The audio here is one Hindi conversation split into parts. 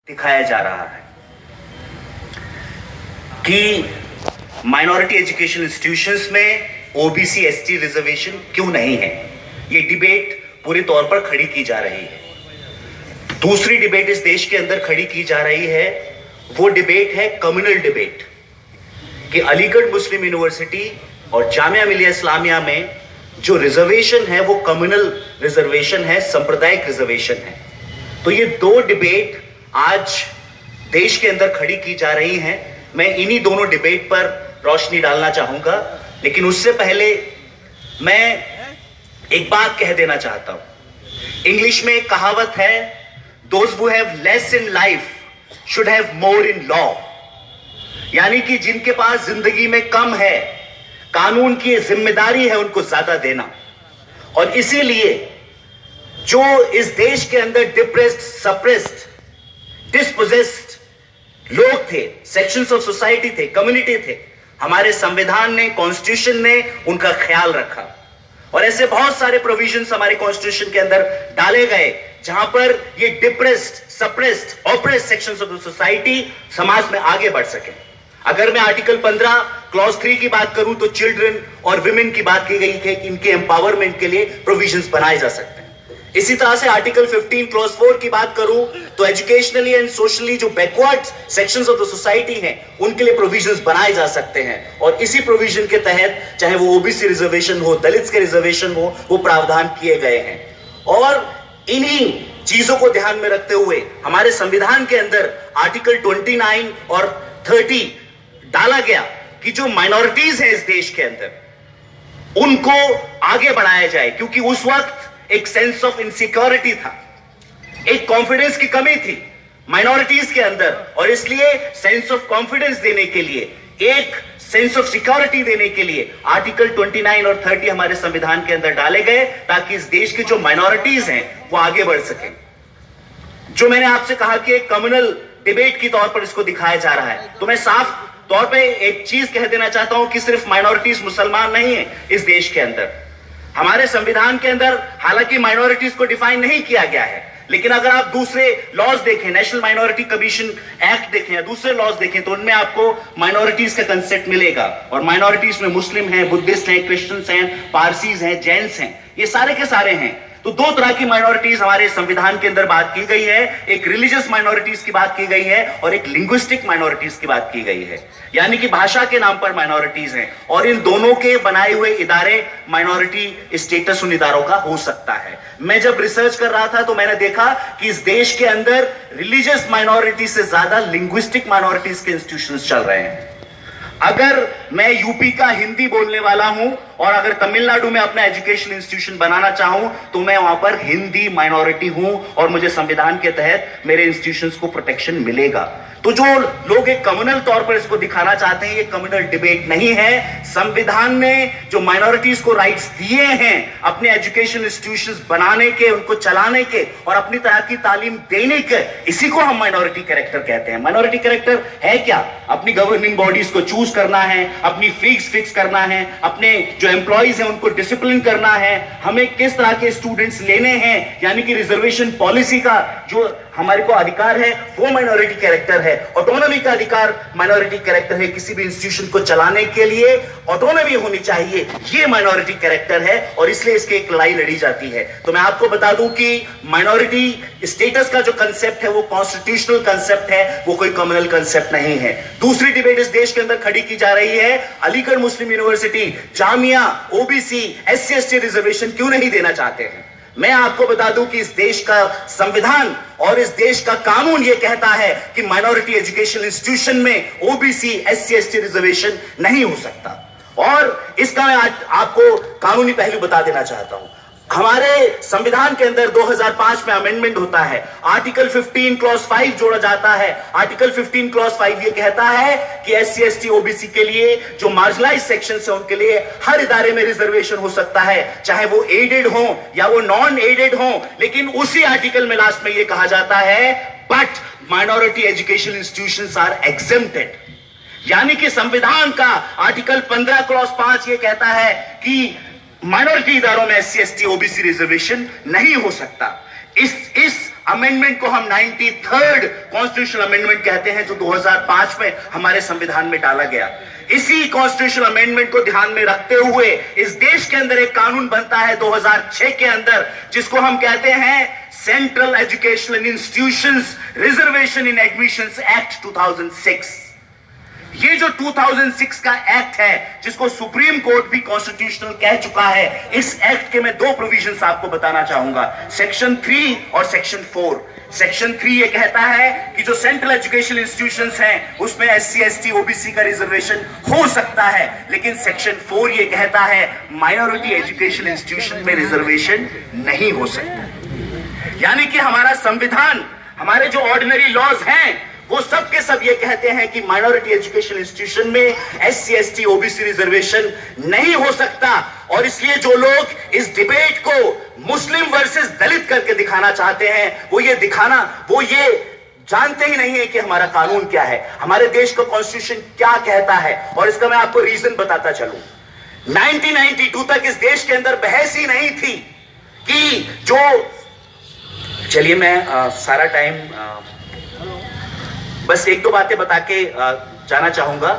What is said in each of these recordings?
दिखाया जा रहा है कि माइनॉरिटी एजुकेशन इंस्टीट्यूशंस में ओबीसी एसटी रिजर्वेशन क्यों नहीं है। ये डिबेट पूरे तौर पर खड़ी की जा रही है। दूसरी डिबेट इस देश के अंदर खड़ी की जा रही है, वो डिबेट है कम्युनल डिबेट कि अलीगढ़ मुस्लिम यूनिवर्सिटी और जामिया मिलिया इस्लामिया में जो रिजर्वेशन है वो कम्युनल रिजर्वेशन है, सांप्रदायिक रिजर्वेशन है। तो ये दो डिबेट आज देश के अंदर खड़ी की जा रही हैं। मैं इन्हीं दोनों डिबेट पर रोशनी डालना चाहूंगा, लेकिन उससे पहले मैं एक बात कह देना चाहता हूं। इंग्लिश में एक कहावत है, those who have less in life should have more in law. यानी कि जिनके पास जिंदगी में कम है, कानून की जिम्मेदारी है उनको ज्यादा देना। और इसीलिए जो इस देश के अंदर डिप्रेस्ड, सप्रेस्ड, डिस्पोजेस्ड लोग थे, सेक्शंस ऑफ सोसाइटी थे, कम्युनिटी थे, हमारे संविधान ने, कॉन्स्टिट्यूशन ने उनका ख्याल रखा। और ऐसे बहुत सारे प्रोविजंस हमारे कॉन्स्टिट्यूशन के अंदर डाले गए जहां पर ये depressed, suppressed, oppressed sections of the society समाज में आगे बढ़ सके। अगर मैं आर्टिकल 15 क्लॉज 3 की बात करूं तो चिल्ड्रन और विमेन की बात की गई है कि इनके एम्पावरमेंट के लिए प्रोविजंस बनाए जा सकते हैं। इसी तरह से आर्टिकल 15 क्लॉज 4 की बात करूं तो एजुकेशनली एंड सोशली जो backward sections of the society हैं उनके लिए प्रोविजंस बनाए जा सकते हैं। और इसी प्रोविजन के तहत चाहे वो ओबीसी रिजर्वेशन हो, दलित के रिजर्वेशन हो, वो प्रावधान किए गए हैं। और इन्हीं चीजों को ध्यान में रखते हुए हमारे संविधान के अंदर आर्टिकल 29 और 30 डाला गया कि जो माइनॉरिटीज हैं इस देश के अंदर उनको आगे बढ़ाया जाए, क्योंकि उस वक्त एक सेंस ऑफ इनसिक्योरिटी था, एक कॉन्फिडेंस की कमी थी माइनॉरिटीज के अंदर। और इसलिए सेंस ऑफ कॉन्फिडेंस देने के लिए, एक सेंस ऑफ सिक्योरिटी देने के लिए आर्टिकल 29 और 30 हमारे संविधान के अंदर डाले गए ताकि इस देश के जो माइनॉरिटीज हैं वो आगे बढ़ सकें। जो मैंने आपसे कहा कि एक कम्युनल डिबेट के तौर पर इसको दिखाया जा रहा है, तो मैं साफ तौर पे एक चीज कह देना चाहता हूं कि सिर्फ माइनॉरिटीज मुसलमान नहीं है इस देश के अंदर। हमारे संविधान के अंदर हालांकि माइनॉरिटीज को डिफाइन नहीं किया गया है, लेकिन अगर आप दूसरे लॉज देखें, नेशनल माइनॉरिटी कमीशन एक्ट देखें या दूसरे लॉज देखें, तो उनमें आपको माइनॉरिटीज का कंसेप्ट मिलेगा। और माइनॉरिटीज में मुस्लिम हैं, बुद्धिस्ट हैं, क्रिश्चियंस हैं, पारसीज हैं, जैन्स हैं, ये सारे के सारे हैं। तो दो तरह की माइनॉरिटीज हमारे संविधान के अंदर बात की गई है, एक रिलीजियस माइनॉरिटीज की बात की गई है और एक लिंग्विस्टिक माइनॉरिटीज की बात की गई है, यानी कि भाषा के नाम पर माइनॉरिटीज हैं। और इन दोनों के बनाए हुए इदारे माइनॉरिटी स्टेटस उन इदारों का हो सकता है। मैं जब रिसर्च कर रहा था तो मैंने देखा कि इस देश के अंदर रिलीजियस माइनॉरिटी से ज्यादा लिंग्विस्टिक माइनॉरिटीज के इंस्टीट्यूशंस चल रहे हैं। अगर मैं यूपी का हिंदी बोलने वाला हूं और अगर तमिलनाडु में अपना एजुकेशन इंस्टीट्यूशन बनाना चाहूं तो मैं वहां पर हिंदी माइनॉरिटी हूं और मुझे संविधान के तहत मेरे इंस्टीट्यूशंस को प्रोटेक्शन मिलेगा। तो जो लोग एक कम्युनल तौर पर इसको दिखाना चाहते हैं, ये कम्युनल डिबेट नहीं है। संविधान ने जो माइनॉरिटीज को राइट्स दिए हैं अपने एजुकेशन इंस्टीट्यूशंस बनाने के, उनको चलाने के और अपनी तरह की तालीम देने के, इसी को हम माइनॉरिटी कैरेक्टर कहते हैं। माइनॉरिटी कैरेक्टर है क्या? अपनी गवर्निंग बॉडीज को चूज करना है, अपनी फीस फिक्स करना है, अपने जो एम्प्लॉइज हैं उनको डिसिप्लिन करना है, हमें किस तरह के स्टूडेंट्स लेने हैं, यानी कि रिजर्वेशन पॉलिसी का जो हमारे को अधिकार है वो माइनॉरिटी कैरेक्टर है। ऑटोनॉमी का अधिकार माइनॉरिटी कैरेक्टर है, किसी भी इंस्टीट्यूशन को चलाने के लिए ऑटोनॉमी होनी चाहिए, ये माइनॉरिटी कैरेक्टर है और इसलिए इसकी एक लड़ाई लड़ी जाती है। तो मैं आपको बता दूं कि माइनॉरिटी स्टेटस का जो कंसेप्ट है वो कॉन्स्टिट्यूशनल कंसेप्ट है, वो कोई कम्युनल कंसेप्ट नहीं है। दूसरी डिबेट इस देश के अंदर खड़ी की जा रही है, Aligarh Muslim university, Jamia OBC SC ST reservation क्यों नहीं देना चाहते हैं। मैं आपको बता दूं कि इस देश का संविधान और इस देश का कानून यह कहता है कि माइनॉरिटी एजुकेशन इंस्टीट्यूशन में ओबीसी एससी एसटी रिजर्वेशन नहीं हो सकता। और इसका मैं आज आपको कानूनी पहलू बता देना चाहता हूं। हमारे संविधान के अंदर 2005 में अमेंडमेंट होता है, आर्टिकल 15 क्लॉज 5 जोड़ा जाता है। आर्टिकल 15 क्लॉज 5 ये कहता है कि एससी एसटी ओबीसी के लिए जो मार्जिनलाइज सेक्शन है उनके लिए हर इदारे में रिजर्वेशन हो सकता है, चाहे वो एडेड हो या वो नॉन एडेड हो। लेकिन उसी आर्टिकल में लास्ट में ये कहा जाता है, but minority education institutions are exempted. यानी कि संविधान का आर्टिकल 15 क्लॉज 5 ये कहता है कि माइनॉरिटी इदारों में एससी एसटी ओबीसी रिजर्वेशन नहीं हो सकता। इस अमेंडमेंट को हम 93rd कॉन्स्टिट्यूशनल अमेंडमेंट कहते हैं, जो 2005 में हमारे संविधान में डाला गया। इसी कॉन्स्टिट्यूशनल अमेंडमेंट को ध्यान में रखते हुए इस देश के अंदर एक कानून बनता है 2006 के अंदर, जिसको हम कहते हैं सेंट्रल एजुकेशनल इंस्टीट्यूशंस रिजर्वेशन इन एडमिशंस एक्ट 2006। ये जो 2006 का एक्ट है, जिसको सुप्रीम कोर्ट भी कॉन्स्टिट्यूशनल कह चुका है, इस एक्ट के मैं दो प्रोविजंस आपको बताना चाहूंगा, सेक्शन 3 और सेक्शन 4। सेक्शन 3 ये कहता है कि जो सेंट्रल एजुकेशनल इंस्टीट्यूशंस हैं उसमें SC ST OBC का रिजर्वेशन हो सकता है, लेकिन सेक्शन 4 ये कहता है माइनॉरिटी एजुकेशनल इंस्टीट्यूशन में रिजर्वेशन नहीं हो सकता। यानी कि हमारा संविधान, हमारे जो ऑर्डिनरी लॉज हैं, वो सब के सब ये कहते हैं कि माइनॉरिटी एजुकेशन इंस्टीट्यूशन में SC ST OBC रिजर्वेशन नहीं हो सकता। और इसलिए जो लोग इस डिबेट को मुस्लिम वर्सेस दलित करके दिखाना चाहते हैं, वो ये जानते ही नहीं है कि हमारा कानून क्या है, हमारे देश का कॉन्स्टिट्यूशन क्या कहता है। और इसका मैं आपको रीजन बताता चलूं। 1992 तक इस देश के अंदर बहस ही नहीं थी कि जो, चलिए मैं सारा टाइम बस एक दो बातें बता के जाना चाहूंगा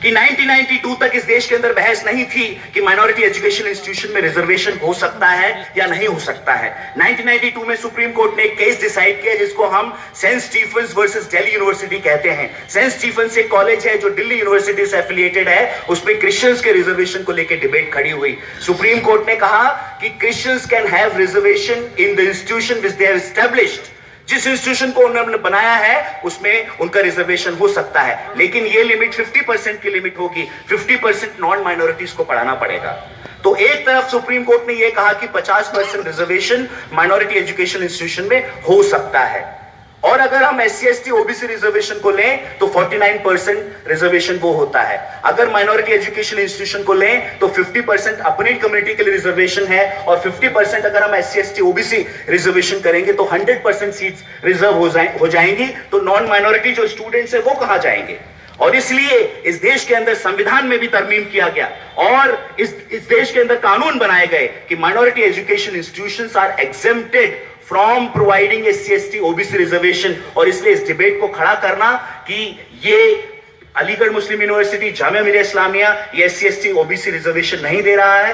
कि 1992 तक इस देश के अंदर बहस नहीं थी कि माइनॉरिटी एजुकेशन इंस्टीट्यूशन में रिजर्वेशन हो सकता है या नहीं हो सकता है। 1992 में सुप्रीम कोर्ट ने एक केस डिसाइड किया जिसको हम saint Stephen's versus Delhi university कहते हैं। सेंट स्टीफेंस एक कॉलेज है जो दिल्ली यूनिवर्सिटी से एफिलिएटेड है, उसमें क्रिश्चियंस के रिजर्वेशन को लेकर डिबेट खड़ी हुई। सुप्रीम कोर्ट ने कहा कि Christians can have reservation in the institution which they have established, जिस इंस्टीट्यूशन को उन्होंने बनाया है उसमें उनका रिजर्वेशन हो सकता है, लेकिन ये लिमिट 50% की लिमिट होगी, 50% नॉन माइनॉरिटीज को पढ़ाना पड़ेगा। तो एक तरफ सुप्रीम कोर्ट ने यह कहा कि 50% रिजर्वेशन माइनॉरिटी एजुकेशन इंस्टीट्यूशन में हो सकता है, और अगर हम SC ST OBC रिजर्वेशन को लें तो 49% रिजर्वेशन वो होता है। अगर माइनॉरिटी एजुकेशन इंस्टीट्यूशन को लें तो 50% अपनी कम्युनिटी के लिए रिजर्वेशन है, और 50% अगर हम SC ST OBC रिजर्वेशन करेंगे तो 100% सीट्स रिजर्व हो जाएंगी। तो नॉन माइनॉरिटी जो स्टूडेंट्स है वो कहां जाएंगे? और इसलिए इस देश के अंदर संविधान में भी तरमीम किया गया और इस देश के अंदर कानून बनाए गए कि minority education institutions are exempted from providing SC ST OBC reservation. और इसलिए इस डिबेट को खड़ा करना कि ये अलीगढ़ मुस्लिम यूनिवर्सिटी, जामिया मिलिया इस्लामिया ये SC ST OBC रिजर्वेशन नहीं दे रहा है,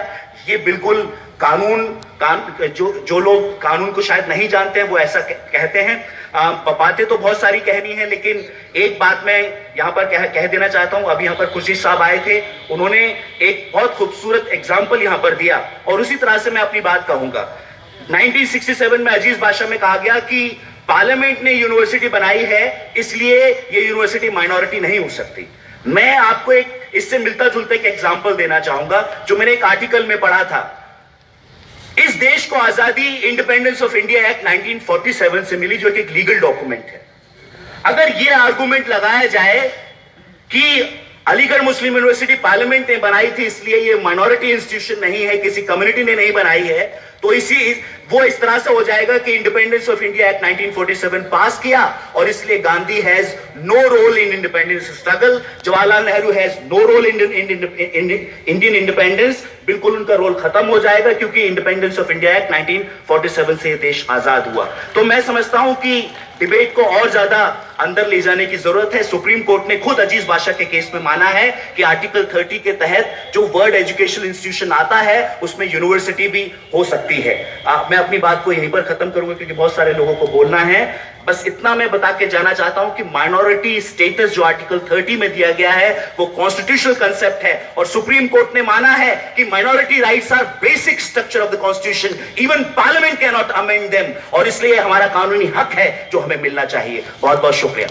ये बिल्कुल जो लोग कानून को शायद नहीं जानते हैं वो ऐसा कहते हैं। बातें तो बहुत सारी कहनी है, लेकिन एक बात मैं यहां पर कह देना चाहता हूं। अभी यहां पर खुर्शीद साहब आए थे, उन्होंने एक बहुत खूबसूरत एग्जाम्पल यहां पर दिया, और उसी तरह से मैं अपनी बात कहूंगा। 1967 में अजीज भाषा में कहा गया कि पार्लियामेंट ने यूनिवर्सिटी बनाई है इसलिए ये यूनिवर्सिटी माइनॉरिटी नहीं हो सकती। मैं आपको एक इससे मिलता जुलता एक एग्जाम्पल देना चाहूंगा जो मैंने एक आर्टिकल में पढ़ा था। इस देश को आजादी इंडिपेंडेंस ऑफ इंडिया एक्ट 1947 से मिली, जो एक लीगल डॉक्यूमेंट है। अगर यह आर्गुमेंट लगाया जाए कि अलीगढ़ मुस्लिम यूनिवर्सिटी पार्लियामेंट ने बनाई थी इसलिए ये माइनॉरिटी इंस्टीट्यूशन नहीं है, किसी कम्युनिटी ने नहीं बनाई है, तो वो इस तरह से हो जाएगा कि independence of India act 1947 pass किया और इसलिए Gandhi has no role in independence struggle, Jawaharlal Nehru has no role in Indian independence. बिल्कुल उनका रोल खत्म हो जाएगा क्योंकि इंडिपेंडेंस ऑफ इंडिया एक्ट 1947 से देश आजाद हुआ। तो मैं समझता हूं कि डिबेट को और ज्यादा अंदर ले जाने की जरूरत है। सुप्रीम कोर्ट ने खुद अजीज बादशाह के केस में माना है कि आर्टिकल 30 के तहत जो वर्ड एजुकेशन इंस्टीट्यूशन आता है उसमें यूनिवर्सिटी भी हो सकती है। मैं अपनी बात को यहीं पर खत्म करूंगा क्योंकि बहुत सारे लोगों को बोलना है। बस इतना मैं बता के जाना चाहता हूं कि माइनॉरिटी स्टेटस जो आर्टिकल 30 में दिया गया है वो कॉन्स्टिट्यूशनल कंसेप्ट है और सुप्रीम कोर्ट ने माना है कि minority rights are basic structure of the constitution, even parliament can not amend them, और इसलिए हमारा कानूनी हक है जो हमें मिलना चाहिए। बहुत बहुत शुक्रिया।